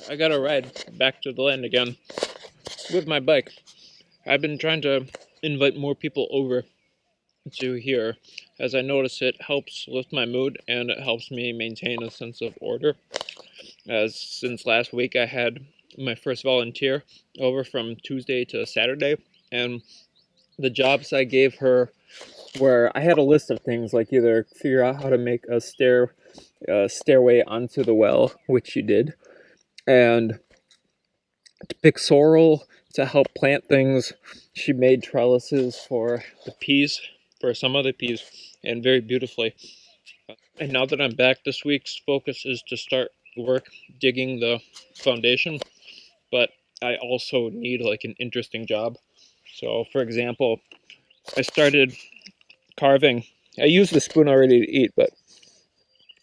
I got a ride back to the land again with my bike. I've been trying to invite more people over to here, as I notice it helps lift my mood and it helps me maintain a sense of order. As since last week, I had my first volunteer over from Tuesday to Saturday, and the jobs I gave her were, I had a list of things like either figure out how to make a stairway onto the well, which she did, and to pick sorrel to help plant things. She made trellises for the peas, for some of the peas, and very beautifully. And now that I'm back, this week's focus is to start work digging the foundation, but I also need like an interesting job. So for example, I started carving. I used the spoon already to eat, but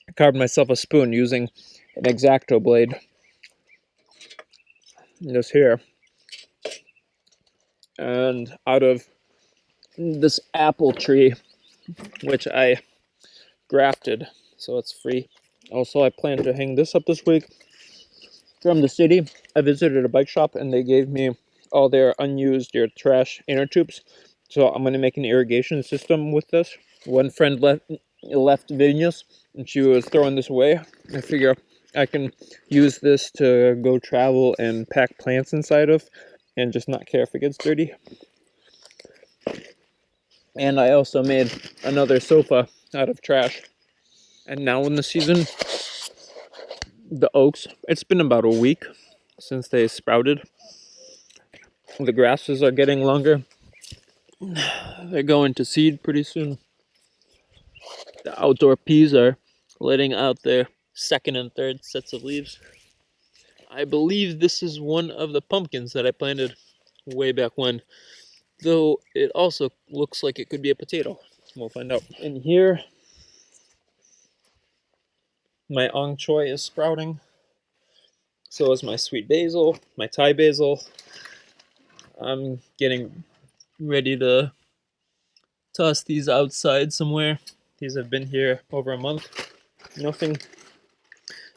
I carved myself a spoon using an X-Acto blade. This here. And out of this apple tree, which I grafted, so it's free. Also, I plan to hang this up this week. From the city, I visited a bike shop and they gave me all their unused, their trash inner tubes. So I'm going to make an irrigation system with this. One friend left Vilnius and she was throwing this away. I figure I can use this to go travel and pack plants inside of and just not care if it gets dirty. And I also made another sofa out of trash. And now in the season, the oaks, it's been about a week since they sprouted. The grasses are getting longer. They're going to seed pretty soon. The outdoor peas are letting out their second and third sets of leaves. I believe this is one of the pumpkins that I planted way back when, though it also looks like it could be a potato. We'll find out. And here, my ong choy is sprouting. So is my sweet basil, my Thai basil. I'm getting ready to toss these outside somewhere. These have been here over a month.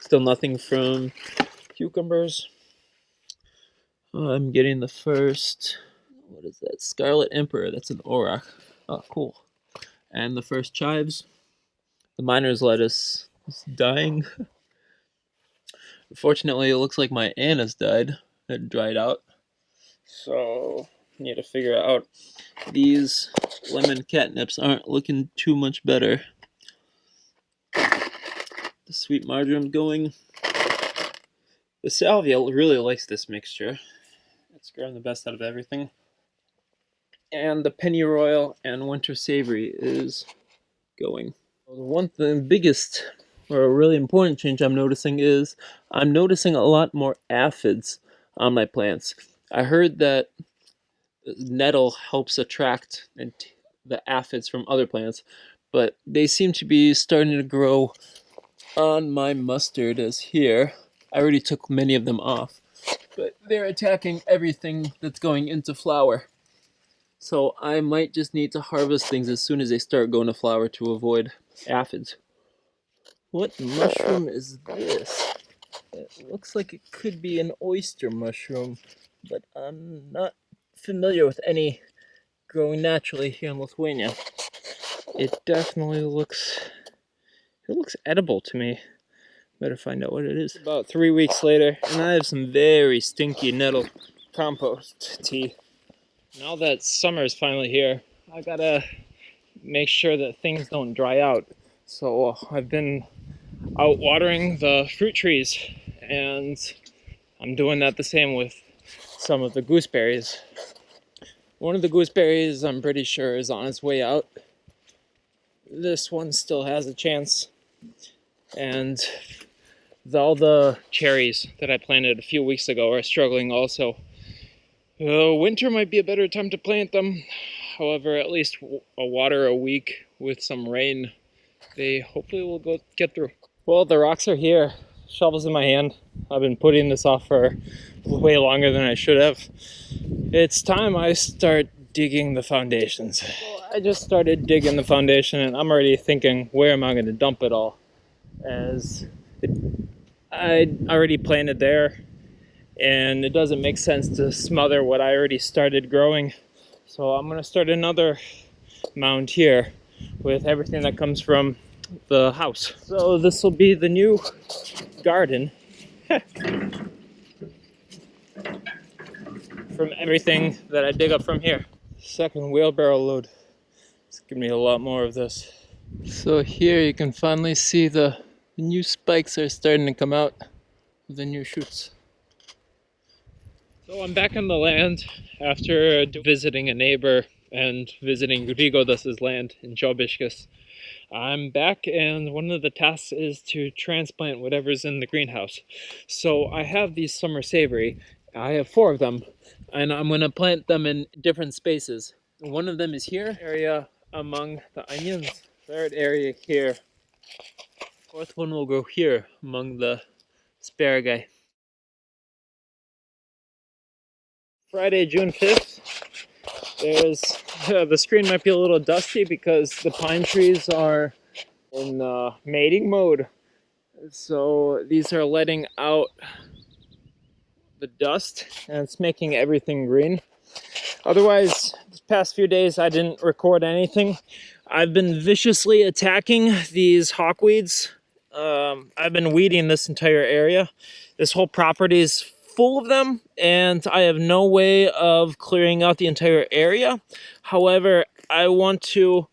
Still nothing from cucumbers. I'm getting the first, what is that? Scarlet Emperor, that's an auroch. Oh, cool. And the first chives. The miner's lettuce is dying. Unfortunately, it looks like my anise died. It dried out. So, need to figure out. These lemon catnips aren't looking too much better. The sweet marjoram going. The salvia really likes this mixture. It's growing the best out of everything. And the Pennyroyal and winter savory is going. The biggest or a really important change I'm noticing is I'm noticing a lot more aphids on my plants. I heard that nettle helps attract the aphids from other plants, but they seem to be starting to grow on my mustard as here. I already took many of them off, but they're attacking everything that's going into flower. So I might just need to harvest things as soon as they start going to flower to avoid aphids. What mushroom is this? It looks like it could be an oyster mushroom, but I'm not familiar with any growing naturally here in Lithuania. It definitely looks edible to me. Better find out what it is. About 3 weeks later, and I have some very stinky nettle compost tea. Now that summer is finally here, I gotta make sure that things don't dry out. So I've been out watering the fruit trees, and I'm doing that the same with some of the gooseberries. One of the gooseberries I'm pretty sure is on its way out. This one still has a chance. And all the cherries that I planted a few weeks ago are struggling also. Winter might be a better time to plant them. However, at least a water a week with some rain, they hopefully will get through. Well, the rocks are here. Shovels in my hand. I've been putting this off for way longer than I should have. It's time I start digging the foundations. Well, I just started digging the foundation and I'm already thinking, where am I going to dump it all? As I already planted there, and it doesn't make sense to smother what I already started growing. So I'm gonna start another mound here with everything that comes from the house. So this will be the new garden from everything that I dig up from here. Second wheelbarrow load. It's giving me a lot more of this. So here you can finally see the new spikes are starting to come out of the new shoots. So I'm back on the land after visiting a neighbor and visiting Rigodas's land in Jobiškis. I'm back, and one of the tasks is to transplant whatever's in the greenhouse. So I have these summer savory. I have 4 of them, and I'm going to plant them in different spaces. One of them is here, area among the onions. Third area here. Fourth one will go here among the asparagus. Friday, June 5th. There's the screen might be a little dusty because the pine trees are in mating mode. So these are letting out the dust, and it's making everything green. Otherwise, the past few days I didn't record anything. I've been viciously attacking these hawkweeds. I've been weeding this entire area. This whole property is full of them, and I have no way of clearing out the entire area. However, I want to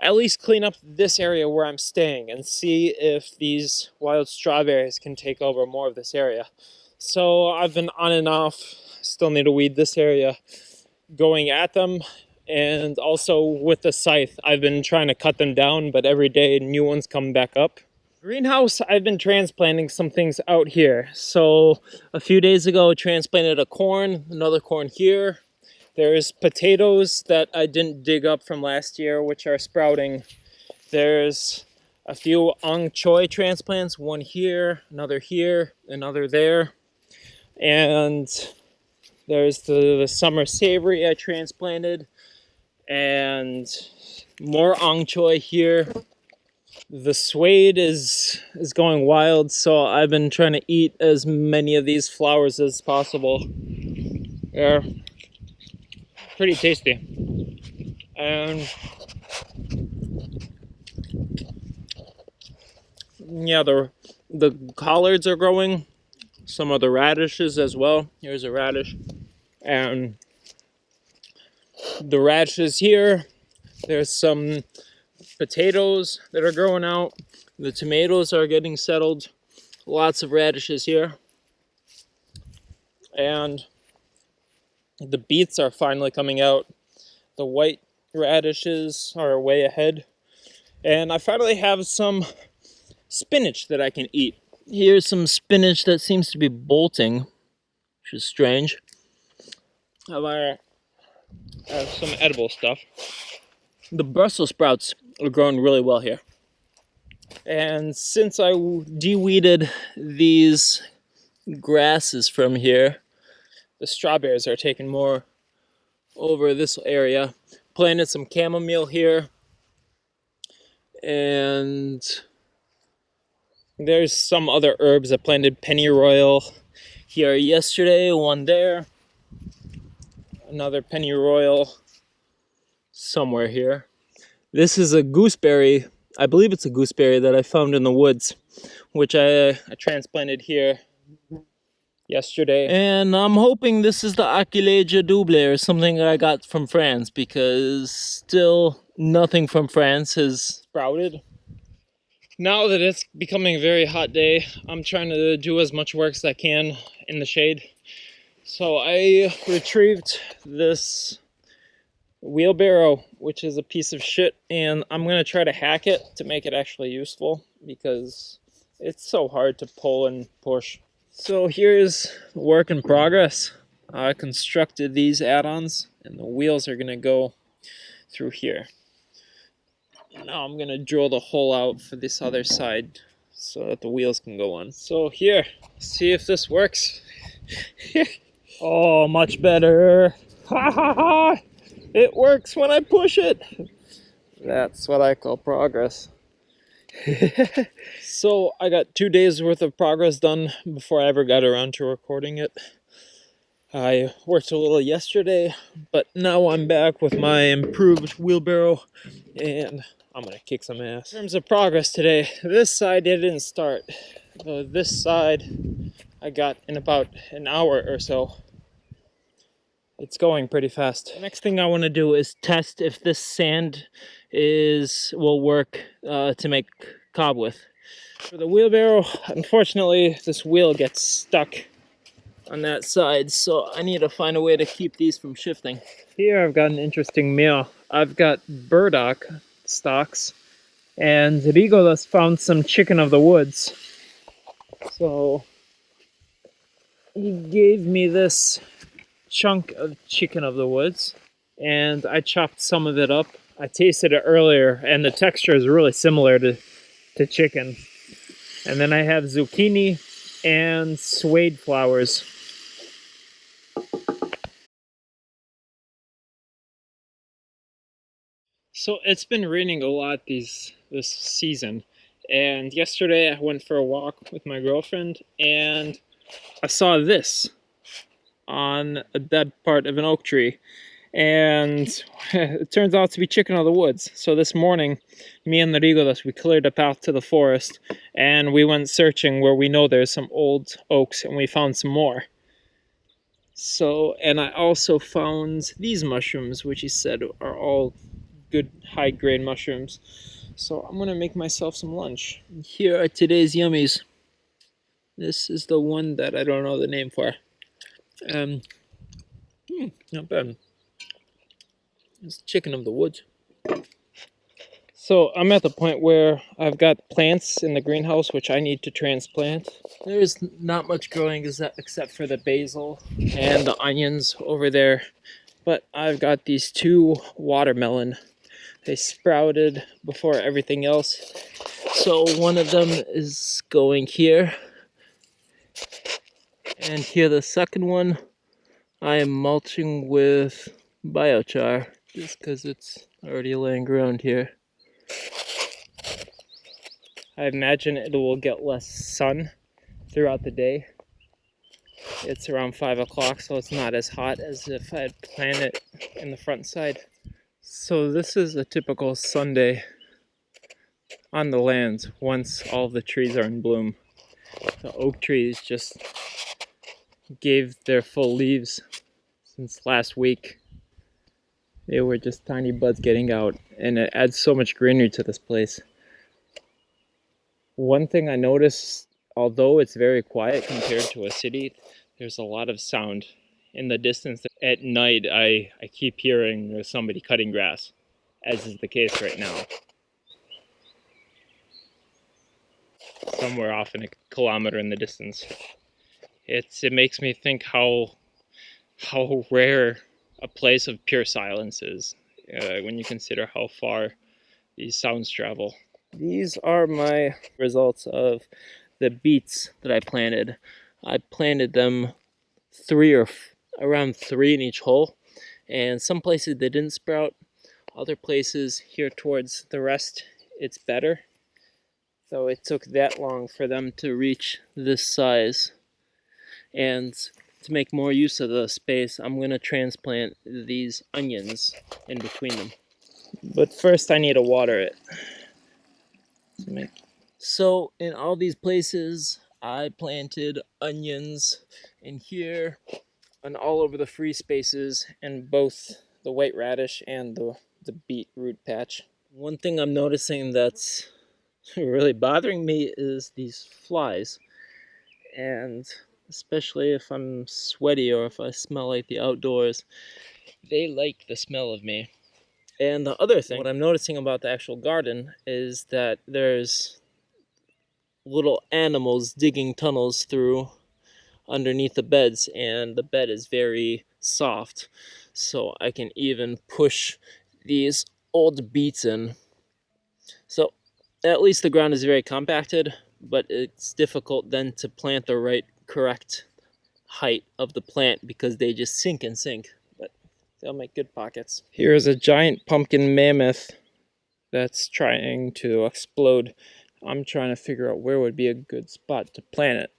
at least clean up this area where I'm staying and see if these wild strawberries can take over more of this area. So I've been on and off, still need to weed this area, going at them, and also with the scythe I've been trying to cut them down, but every day new ones come back up. Greenhouse, I've been transplanting some things out here. So a few days ago I transplanted a corn, another corn here. There's potatoes that I didn't dig up from last year, which are sprouting. There's a few ong choi transplants, one here, another there. And there's the summer savory I transplanted, and more ong choi here. The swede is going wild, so I've been trying to eat as many of these flowers as possible. They're pretty tasty. And yeah, the collards are growing. Some of the radishes as well. Here's a radish. And the radishes here. There's some potatoes that are growing out. The tomatoes are getting settled. Lots of radishes here. And the beets are finally coming out. The white radishes are way ahead. And I finally have some spinach that I can eat. Here's some spinach that seems to be bolting, which is strange. However, I have some edible stuff. The Brussels sprouts are growing really well here. And since I de-weeded these grasses from here, the strawberries are taking more over this area. Planted some chamomile here. And there's some other herbs. I planted Pennyroyal here yesterday, one there. Another Pennyroyal somewhere here. This is a gooseberry. I believe it's a gooseberry that I found in the woods, which I transplanted here yesterday. And I'm hoping this is the Aquilegia double or something that I got from France, because still nothing from France has sprouted. Now that it's becoming a very hot day, I'm trying to do as much work as I can in the shade. So I retrieved this wheelbarrow, which is a piece of shit, and I'm going to try to hack it to make it actually useful, because it's so hard to pull and push. So here's work in progress. I constructed these add-ons, and the wheels are going to go through here. Now I'm going to drill the hole out for this other side so that the wheels can go on. So here, see if this works. Oh, much better. Ha ha ha! It works when I push it. That's what I call progress. So I got 2 days worth of progress done before I ever got around to recording it. I worked a little yesterday, but now I'm back with my improved wheelbarrow and I'm gonna kick some ass. In terms of progress today, this side didn't start. This side I got in about an hour or so. It's going pretty fast. The next thing I want to do is test if this sand will work to make cob with. For the wheelbarrow, unfortunately, this wheel gets stuck on that side, so I need to find a way to keep these from shifting. Here I've got an interesting meal. I've got burdock stalks, and Rigolas found some chicken of the woods. So he gave me this chunk of chicken of the woods, and I chopped some of it up. I tasted it earlier, and the texture is really similar to chicken. And then I have zucchini and swede flowers. So it's been raining a lot this season, and yesterday I went for a walk with my girlfriend, and I saw this on a dead part of an oak tree, and it turns out to be chicken of the woods. So this morning, me and the Rigolas, we cleared a path to the forest, and we went searching where we know there's some old oaks, and we found some more. So, and I also found these mushrooms, which he said are all good high-grade mushrooms. So I'm gonna make myself some lunch. Here are today's yummies. This is the one that I don't know the name for. Not bad. It's chicken of the woods. So I'm at the point where I've got plants in the greenhouse which I need to transplant. There's not much growing except for the basil and the onions over there. But I've got these 2 watermelon. They sprouted before everything else. So one of them is going here. And here the second one, I am mulching with biochar just because it's already laying around here. I imagine it will get less sun throughout the day. It's around 5 o'clock, so it's not as hot as if I had planted it in the front side. So this is a typical Sunday on the land once all the trees are in bloom. The oak trees just gave their full leaves since last week. They were just tiny buds getting out, and it adds so much greenery to this place. One thing I noticed, although it's very quiet compared to a city, there's a lot of sound in the distance. At night, I keep hearing there's somebody cutting grass, as is the case right now. Somewhere off in a kilometer in the distance. It makes me think how rare a place of pure silence is when you consider how far these sounds travel. These are my results of the beets that I planted. I planted them around 3 in each hole, and some places they didn't sprout. Other places here towards the rest, it's better. So it took that long for them to reach this size. And to make more use of the space, I'm going to transplant these onions in between them. But first I need to water it. So in all these places, I planted onions in here and all over the free spaces in both the white radish and the beet root patch. One thing I'm noticing that's really bothering me is these flies. And especially if I'm sweaty or if I smell like the outdoors, they like the smell of me. And the other thing, what I'm noticing about the actual garden is that there's little animals digging tunnels through underneath the beds, and the bed is very soft, so I can even push these old beets in. So at least the ground is very compacted, but it's difficult then to plant the right correct height of the plant because they just sink and sink, but they'll make good pockets. Here is a giant pumpkin mammoth that's trying to explode I'm trying to figure out where would be a good spot to plant it.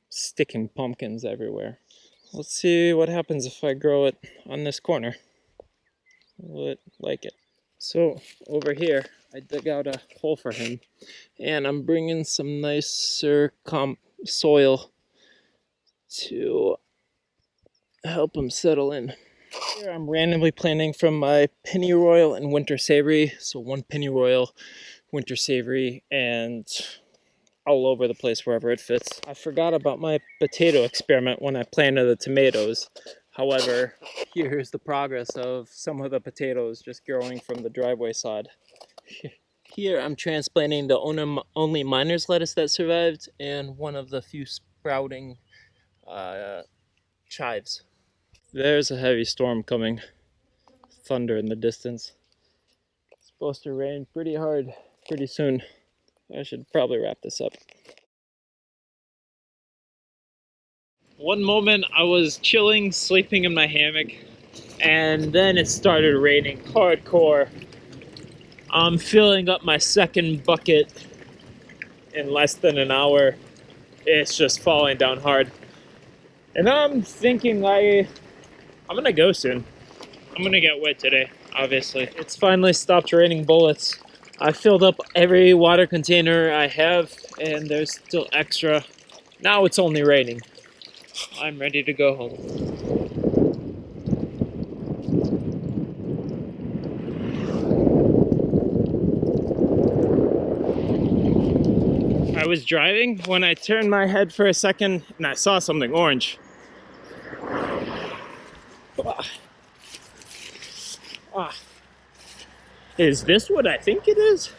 Sticking pumpkins everywhere. Let's see what happens if I grow it on this corner. Will it like it? So over here, I dug out a hole for him, and I'm bringing some nicer soil to help him settle in. Here I'm randomly planting from my Pennyroyal and winter savory. So one Pennyroyal, winter savory, and all over the place wherever it fits. I forgot about my potato experiment when I planted the tomatoes. However, here's the progress of some of the potatoes just growing from the driveway side. Here I'm transplanting the only miner's lettuce that survived and one of the few sprouting chives. There's a heavy storm coming. Thunder in the distance. It's supposed to rain pretty hard pretty soon. I should probably wrap this up. One moment I was chilling, sleeping in my hammock, and then it started raining hardcore. I'm filling up my second bucket in less than an hour. It's just falling down hard. And I'm thinking I'm gonna go soon. I'm gonna get wet today, obviously. It's finally stopped raining bullets. I filled up every water container I have, and there's still extra. Now it's only raining. I'm ready to go home. I was driving when I turned my head for a second and I saw something orange. Is this what I think it is?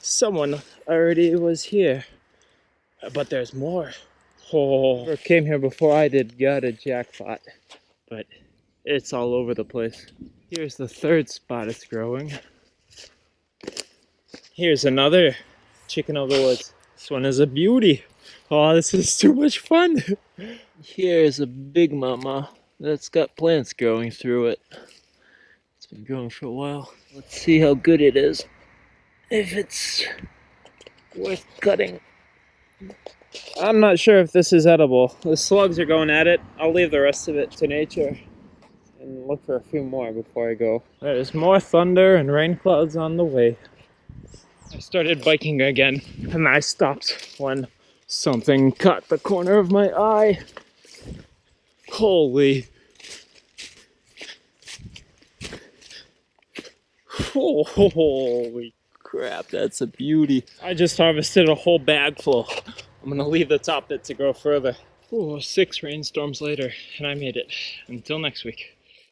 Someone already was here. But there's more. Whoever came here before I did got a jackpot. But it's all over the place. Here's the third spot it's growing. Here's another chicken of the woods. This one is a beauty. Oh, this is too much fun. Here's a big mama that's got plants growing through it. It's been growing for a while. Let's see how good it is. If it's worth cutting. I'm not sure if this is edible. The slugs are going at it. I'll leave the rest of it to nature and look for a few more before I go. There's more thunder and rain clouds on the way. I started biking again, and I stopped when something caught the corner of my eye. Holy. Holy crap, that's a beauty. I just harvested a whole bag full. I'm gonna leave the top bit to grow further. 6 rainstorms later, and I made it. Until next week.